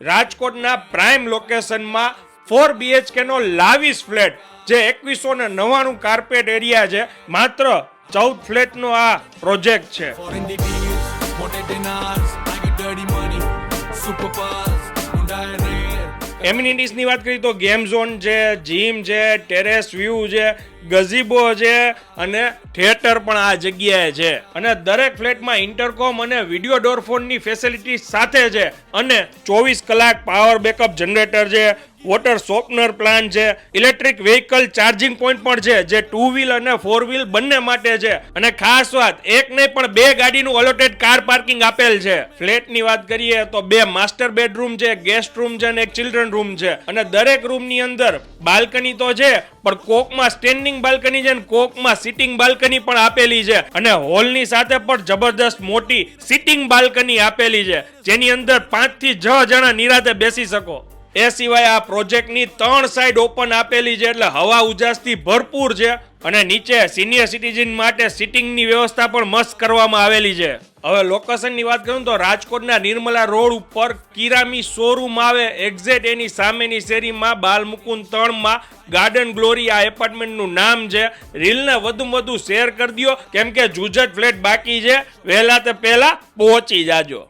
રાજકોટના પ્રાઇમ લોકેશનમાં 4 BHK નો લાવિશ flat જે 2199 કાર્પેટ એરિયા છે, માત્ર 14 ફ્લેટનો આ પ્રોજેક્ટ છે. એમિનિટીઝની વાત કરીએ તો ગેમ ઝોન છે, જીમ છે, ટેરેસ વ્યૂ છે, ગઝીબો છે અને થિયેટર પણ આ જગ્યાએ છે. અને દરેક ફ્લેટમાં ઇન્ટરકોમ અને વિડીયો ડોર ફોનની ફેસિલિટી સાથે છે અને 24 કલાક પાવર બેકઅપ જનરેટર છે, વોટર સોફનર પ્લાન્ટ છે, ઇલેક્ટ્રિક વ્હીકલ ચાર્જિંગ પોઈન્ટ પણ છે જે 2 વ્હીલ અને 4 વ્હીલ બંને માટે છે. અને ખાસ વાત, એક નહીં પણ 2 ગાડીનું અલોટેડ કાર પાર્કિંગ આપેલ છે. ફ્લેટની વાત કરીએ તો 2 માસ્ટર બેડરૂમ છે, ગેસ્ટ રૂમ છે અને એક ચિલ્ડ્રન રૂમ છે. અને દરેક રૂમની અંદર બાલ્કની તો છે, પણ કોકમાં સ્ટેન્ડિંગ બાલ્કની છે અને કોકમાં સિટિંગ બાલ્કની પણ આપેલી છે. અને હોલની સાથે પણ જબરદસ્ત મોટી સિટિંગ બાલ્કની આપેલી છે, જેની અંદર 5 થી 6 જણા નિરાતે બેસી શકો. એ સિવાય આ પ્રોજેક્ટની 3 સાઈડ ઓપન આપેલી છે, એટલે હવા ઉજાસથી ભરપૂર છે. અને નીચે સિનિયર સિટીઝન માટે સિટિંગની વ્યવસ્થા પણ મસ્ત કરવામાં આવેલી છે. હવે લોકેશનની વાત કરું તો રાજકોટના નિર્મલા રોડ ઉપર કિરામી શોરૂમ આવે, એક્ઝેક્ટ એની સામેની શેરીમાં બાલમુકુંદ 3માં ગાર્ડન ગ્લોરી આ એપાર્ટમેન્ટનું નામ છે. રીલને વધુ શેર કરી દો, કેમ કે જુજટ ફ્લેટ બાકી છે, વહેલા તે પહેલા પહોંચી જાજો.